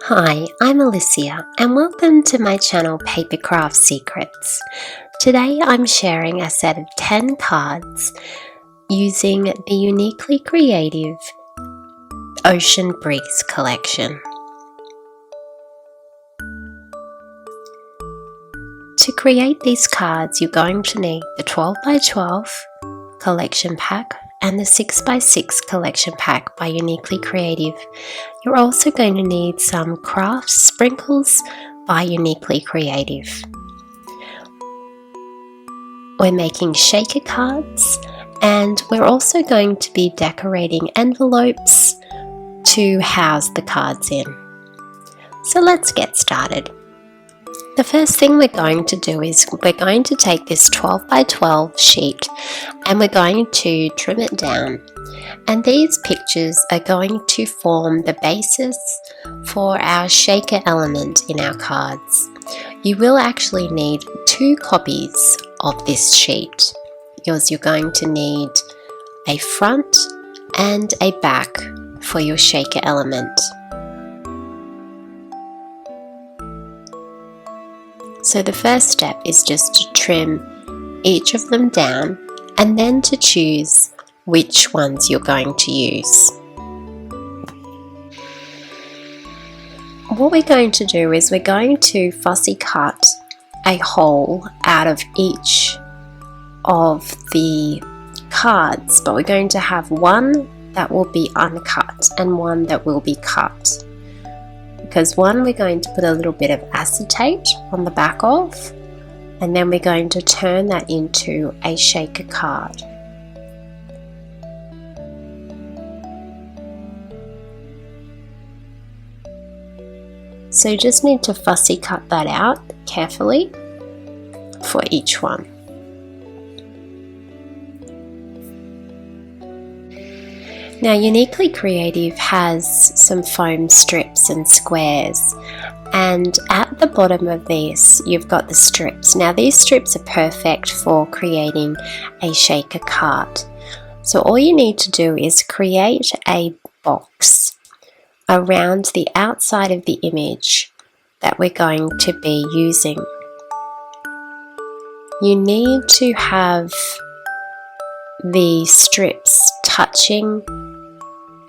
Hi, I'm Alicia and welcome to my channel Papercraft Secrets. Today I'm sharing a set of 10 cards using the uniquely creative Ocean Breeze collection. To create these cards, you're going to need the 12x12 collection pack and the 6x6 collection pack by Uniquely Creative. You're also going to need some craft sprinkles by Uniquely Creative. We're making shaker cards and we're also going to be decorating envelopes to house the cards in. So let's get started. The first thing we're going to do is we're going to take this 12x12 sheet and we're going to trim it down, and these pictures are going to form the basis for our shaker element in our cards. You will actually need 2 copies of this sheet because you're going to need a front and a back for your shaker element. So the first step is just to trim each of them down and then to choose which ones you're going to use. What we're going to do is we're going to fussy cut a hole out of each of the cards, but we're going to have one that will be uncut and one that will be cut. Because one we're going to put a little bit of acetate on the back of, and then we're going to turn that into a shaker card. So you just need to fussy cut that out carefully for each one. Now, Uniquely Creative has some foam strips and squares, and at the bottom of this you've got the strips. Now these strips are perfect for creating a shaker card. So all you need to do is create a box around the outside of the image that we're going to be using. You need to have the strips touching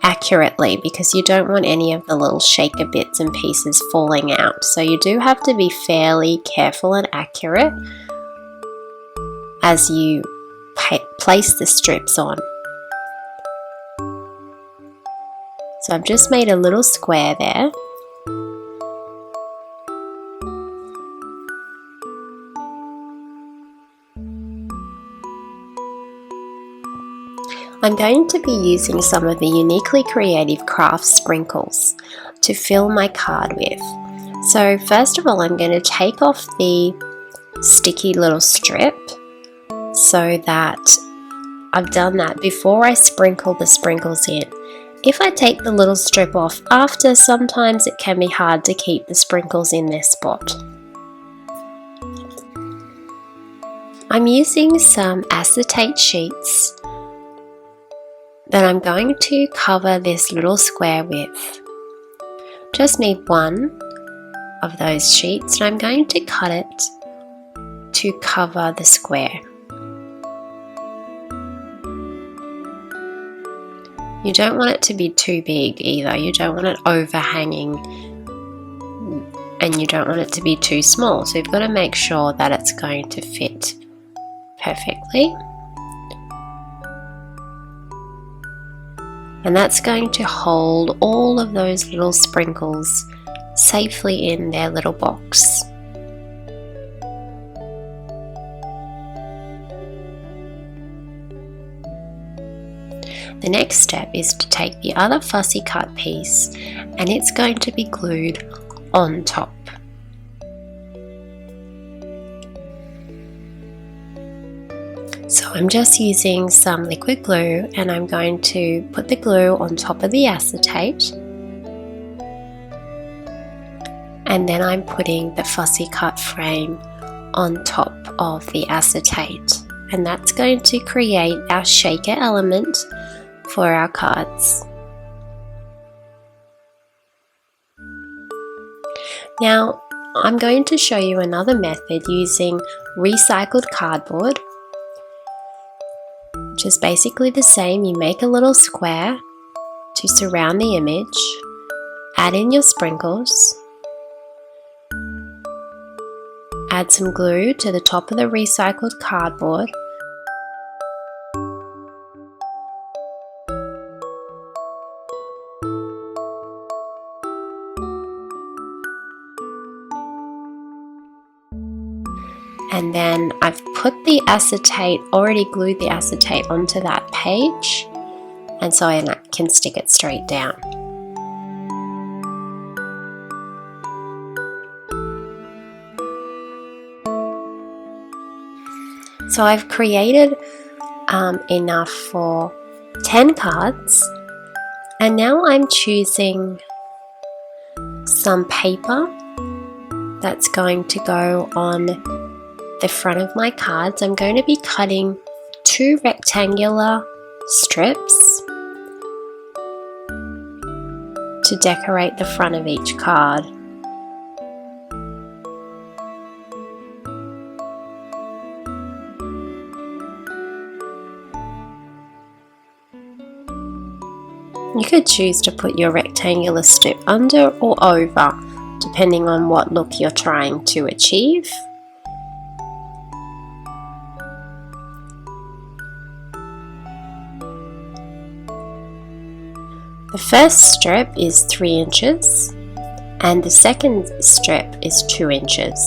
accurately because you don't want any of the little shaker bits and pieces falling out. So you do have to be fairly careful and accurate as you place the strips on. So I've just made a little square there. I'm going to be using some of the Uniquely Creative craft sprinkles to fill my card with. So first of all, I'm going to take off the sticky little strip so that I've done that before I sprinkle the sprinkles in. If I take the little strip off after, sometimes it can be hard to keep the sprinkles in their spot. I'm using some acetate sheets that I'm going to cover this little square with. Just need one of those sheets, and I'm going to cut it to cover the square. You don't want it to be too big either. You don't want it overhanging, and you don't want it to be too small. So you've got to make sure that it's going to fit perfectly. And that's going to hold all of those little sprinkles safely in their little box. The next step is to take the other fussy cut piece, and it's going to be glued on top. So I'm just using some liquid glue, and I'm going to put the glue on top of the acetate, and then I'm putting the fussy cut frame on top of the acetate, and that's going to create our shaker element for our cards. Now, I'm going to show you another method using recycled cardboard, which is basically the same. You make a little square to surround the image, add in your sprinkles, add some glue to the top of the recycled cardboard, and then I've put the acetate, already glued the acetate onto that page, and so I can stick it straight down. So I've created enough for 10 cards, and now I'm choosing some paper that's going to go on the front of my cards. I'm going to be cutting 2 rectangular strips to decorate the front of each card. You could choose to put your rectangular strip under or over, depending on what look you're trying to achieve. The first strip is 3 inches and the second strip is 2 inches.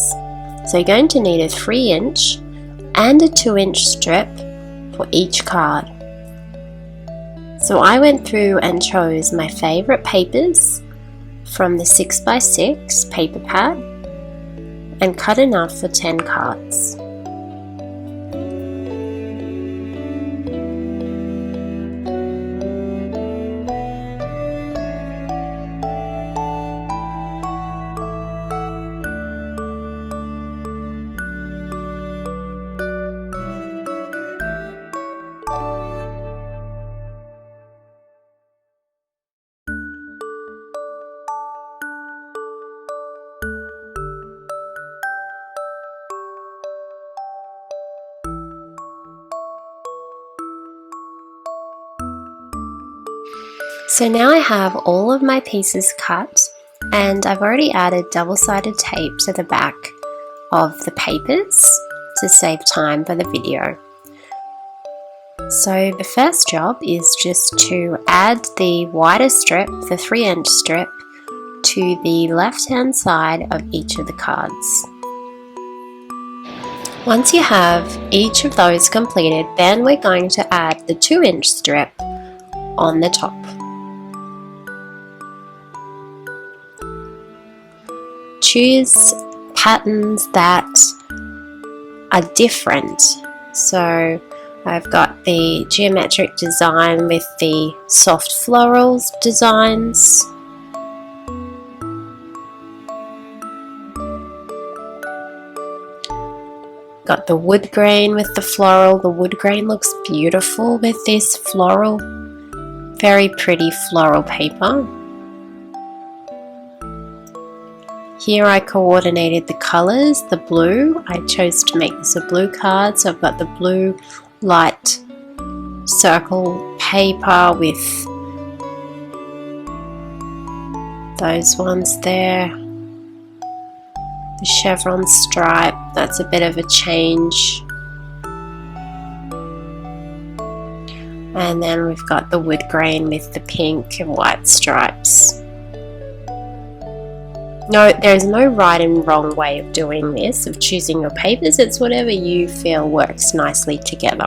So you're going to need a 3-inch and a 2-inch strip for each card. So I went through and chose my favorite papers from the 6x6 paper pad and cut enough for 10 cards. So now I have all of my pieces cut, and I've already added double-sided tape to the back of the papers to save time for the video. So the first job is just to add the wider strip, the 3-inch strip, to the left-hand side of each of the cards. Once you have each of those completed, then we're going to add the 2-inch strip on the top. Choose patterns that are different. So I've got the geometric design with the soft florals designs. Got the wood grain with the floral. The wood grain looks beautiful with this floral, very pretty floral paper. Here I coordinated the colours, the blue. I chose to make this a blue card, so I've got the blue light circle paper with those ones there. The chevron stripe, that's a bit of a change. And then we've got the wood grain with the pink and white stripes. No, there's no right and wrong way of doing this, of choosing your papers. It's whatever you feel works nicely together.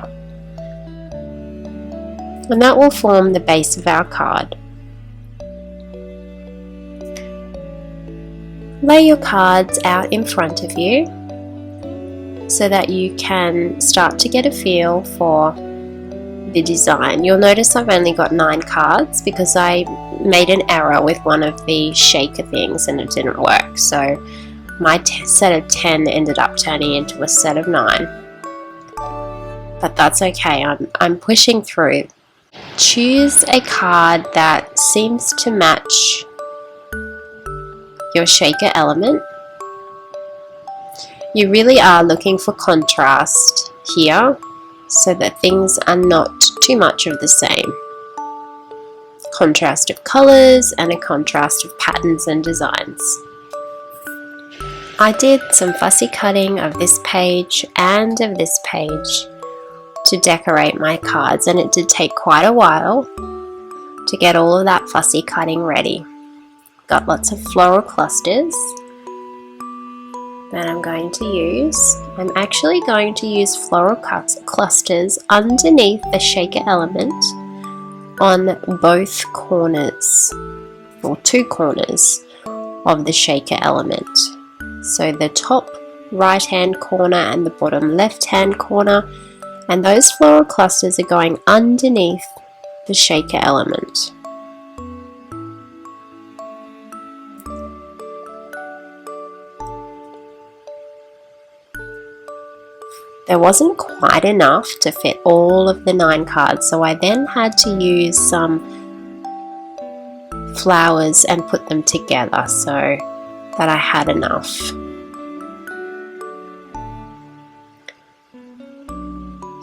And that will form the base of our card. Lay your cards out in front of you so that you can start to get a feel for the design. You'll notice I've only got 9 cards because I made an error with one of the shaker things and it didn't work. So my set of 10 ended up turning into a set of 9. But that's okay, I'm pushing through. Choose a card that seems to match your shaker element. You really are looking for contrast here so that things are not too much of the same. Contrast of colors and a contrast of patterns and designs. I did some fussy cutting of this page and of this page to decorate my cards, and it did take quite a while to get all of that fussy cutting ready. Got lots of floral clusters that I'm going to use. I'm actually going to use floral clusters underneath the shaker element on both corners, or two corners of the shaker element. So the top right hand corner and the bottom left hand corner, and those floral clusters are going underneath the shaker element. There wasn't quite enough to fit all of the 9 cards, so I then had to use some flowers and put them together so that I had enough.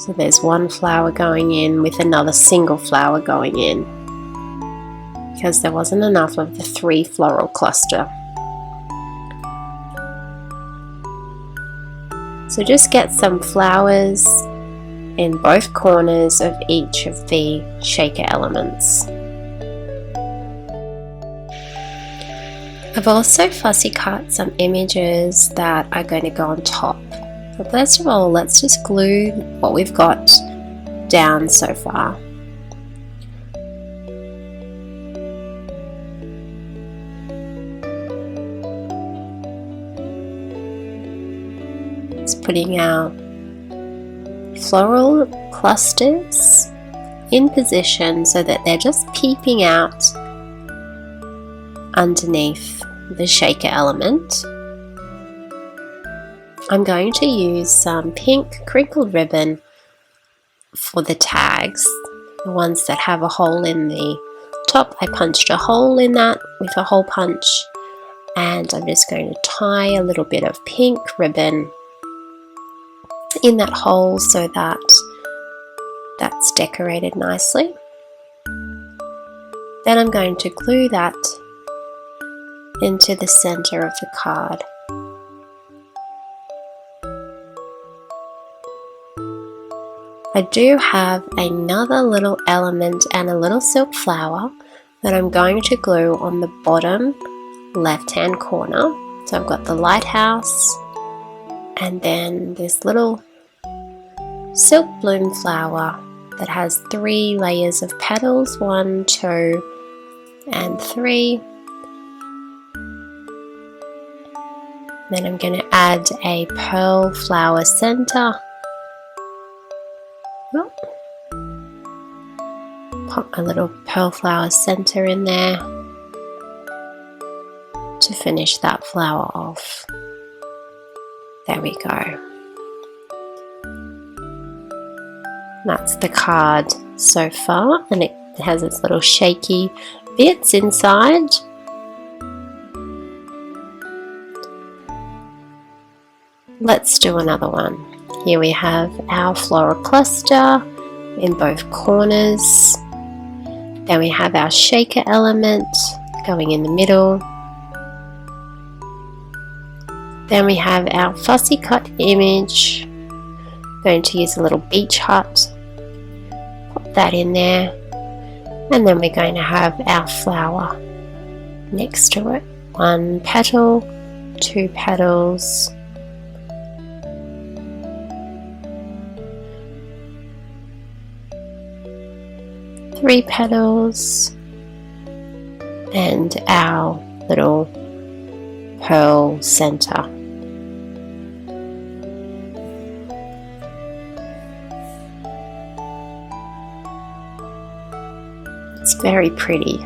So there's one flower going in with another single flower going in, because there wasn't enough of the 3 floral cluster. So just get some flowers in both corners of each of the shaker elements. I've also fussy cut some images that are going to go on top. So first of all, let's just glue what we've got down so far. Putting our floral clusters in position so that they're just peeping out underneath the shaker element. I'm going to use some pink crinkled ribbon for the tags, the ones that have a hole in the top. I punched a hole in that with a hole punch, and I'm just going to tie a little bit of pink ribbon in that hole so that that's decorated nicely. Then I'm going to glue that into the center of the card. I do have another little element and a little silk flower that I'm going to glue on the bottom left hand corner. So I've got the lighthouse, and then this little silk bloom flower that has 3 layers of petals, 1, 2, and 3. Then I'm going to add a pearl flower center. Pop a little pearl flower center in there to finish that flower off. There we go. That's the card so far, and it has its little shaky bits inside. Let's do another one. Here we have our floral cluster in both corners. Then we have our shaker element going in the middle. Then we have our fussy cut image. Going to use a little beach hut, pop that in there, and then we're going to have our flower next to it. 1 petal, 2 petals, 3 petals, and our little pearl center. It's very pretty.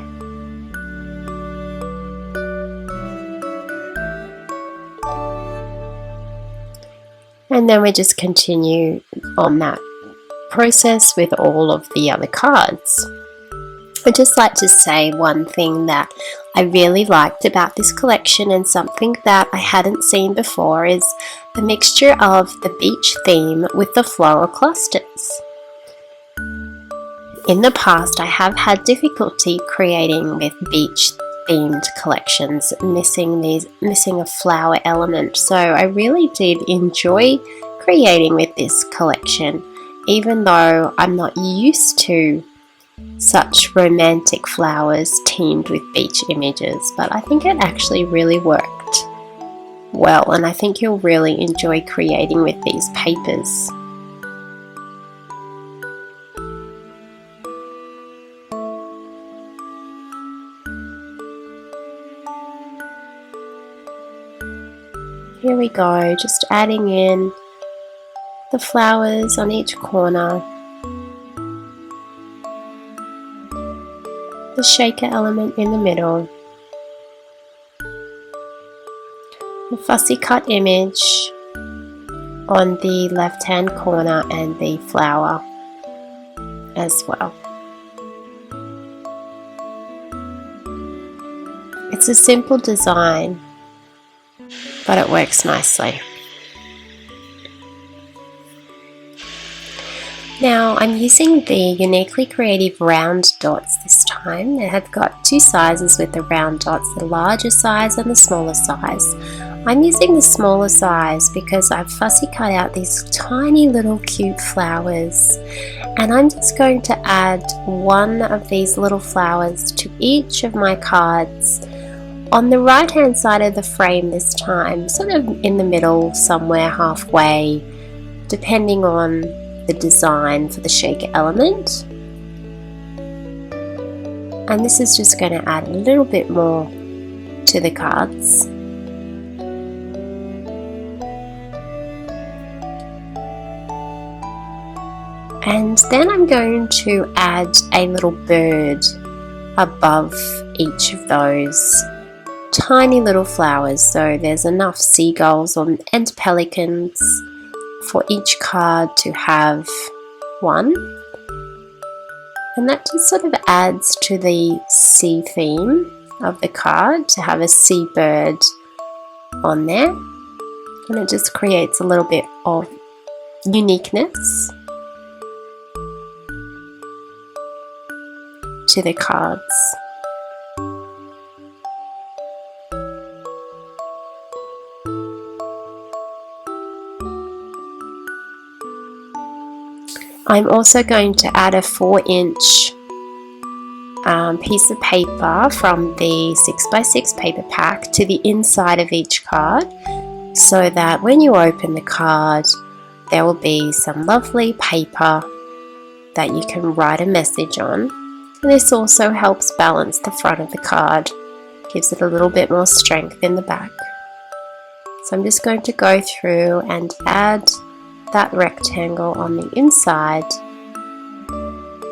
And then we just continue on that process with all of the other cards. I'd just like to say one thing that I really liked about this collection, and something that I hadn't seen before, is the mixture of the beach theme with the floral clusters. In the past, I have had difficulty creating with beach themed collections, missing a flower element. So I really did enjoy creating with this collection, even though I'm not used to such romantic flowers teamed with beach images. But I think it actually really worked well, and I think you'll really enjoy creating with these papers. Here we go, just adding in the flowers on each corner, the shaker element in the middle, the fussy cut image on the left hand corner, and the flower as well. It's a simple design, but it works nicely. Now I'm using the Uniquely Creative round dots this time. They have got two sizes with the round dots, the larger size and the smaller size. I'm using the smaller size because I've fussy cut out these tiny little cute flowers, and I'm just going to add one of these little flowers to each of my cards on the right hand side of the frame this time, sort of in the middle, somewhere halfway, depending on the design for the shaker element. And this is just going to add a little bit more to the cards. And then I'm going to add a little bird above each of those tiny little flowers. So there's enough seagulls and pelicans for each card to have one, and that just sort of adds to the sea theme of the card, to have a seabird on there, and it just creates a little bit of uniqueness to the cards. I'm also going to add a 4-inch piece of paper from the 6x6 paper pack to the inside of each card, so that when you open the card there will be some lovely paper that you can write a message on. And this also helps balance the front of the card, gives it a little bit more strength in the back. So I'm just going to go through and add that rectangle on the inside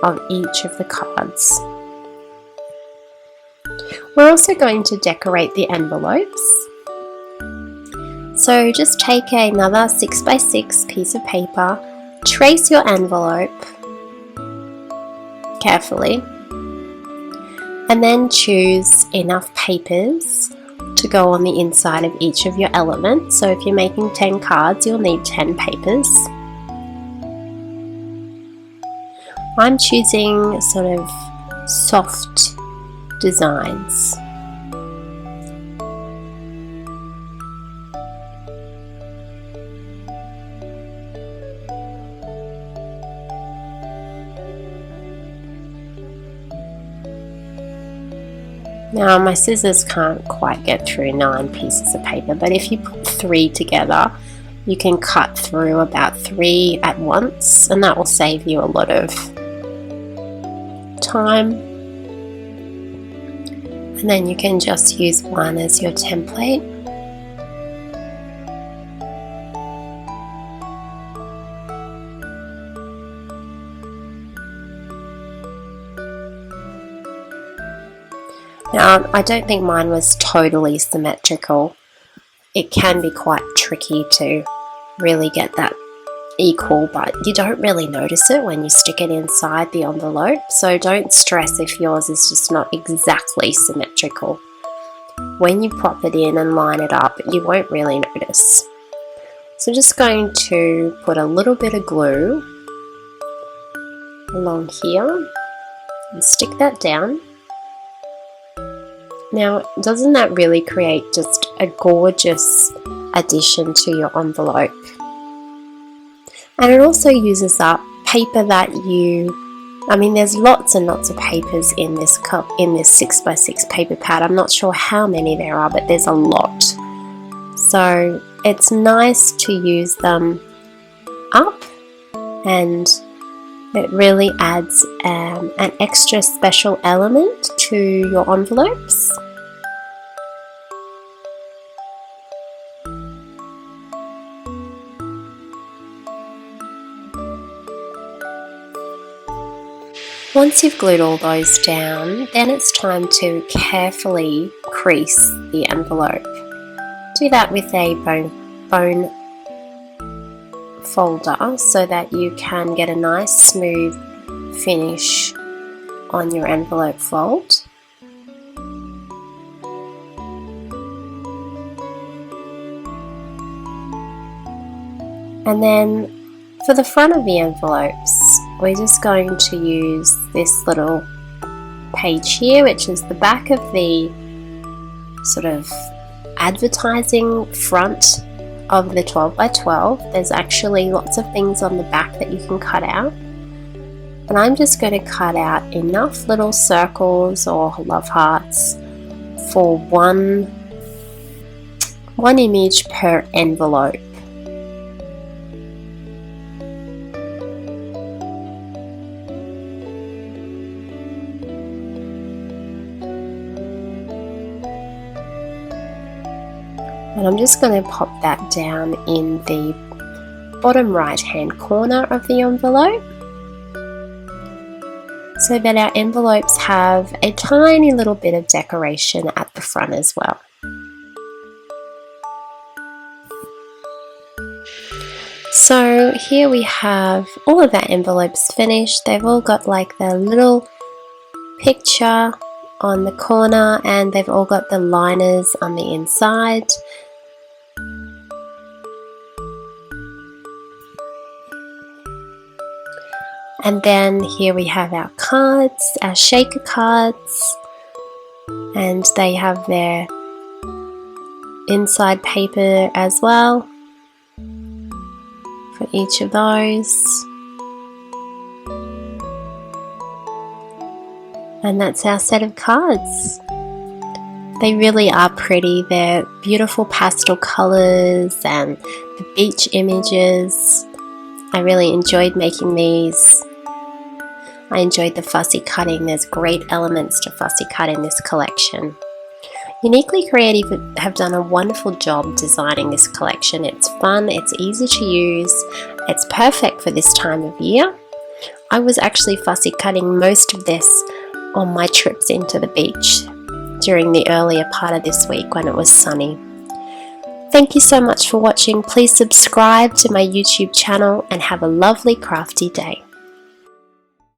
of each of the cards. We're also going to decorate the envelopes. So just take another 6x6 piece of paper, trace your envelope carefully, and then choose enough papers to go on the inside of each of your elements. So if you're making 10 cards, you'll need 10 papers. I'm choosing sort of soft designs. Now my scissors can't quite get through 9 pieces of paper, but if you put 3 together, you can cut through about 3 at once, and that will save you a lot of time. And then you can just use one as your template. Now, I don't think mine was totally symmetrical. It can be quite tricky to really get that equal, but you don't really notice it when you stick it inside the envelope, so don't stress if yours is just not exactly symmetrical. when you pop it in and line it up, you won't really notice. So just going to put a little bit of glue along here and stick that down. Now, doesn't that really create just a gorgeous addition to your envelope? And it also uses up paper that there's lots and lots of papers in this cup, in this 6x6 paper pad. I'm not sure how many there are, but there's a lot. So it's nice to use them up, and it really adds an extra special element to your envelopes. Once you've glued all those down, then it's time to carefully crease the envelope. Do that with a bone folder so that you can get a nice smooth finish on your envelope fold. And then for the front of the envelopes, we're just going to use this little page here, which is the back of the sort of advertising front of the 12x12. There's actually lots of things on the back that you can cut out. And I'm just going to cut out enough little circles or love hearts for one image per envelope. And I'm just going to pop that down in the bottom right hand corner of the envelope so that our envelopes have a tiny little bit of decoration at the front as well. So here we have all of our envelopes finished. They've all got like the little picture on the corner, and they've all got the liners on the inside. And then here we have our cards, our shaker cards, and they have their inside paper as well for each of those. And that's our set of cards. They really are pretty. They're beautiful pastel colors and the beach images. I really enjoyed making these. I enjoyed the fussy cutting. There's great elements to fussy cut in this collection. Uniquely Creative have done a wonderful job designing this collection. It's fun, it's easy to use, it's perfect for this time of year. I was actually fussy cutting most of this on my trips into the beach during the earlier part of this week when it was sunny. Thank you so much for watching. Please subscribe to my YouTube channel and have a lovely crafty day.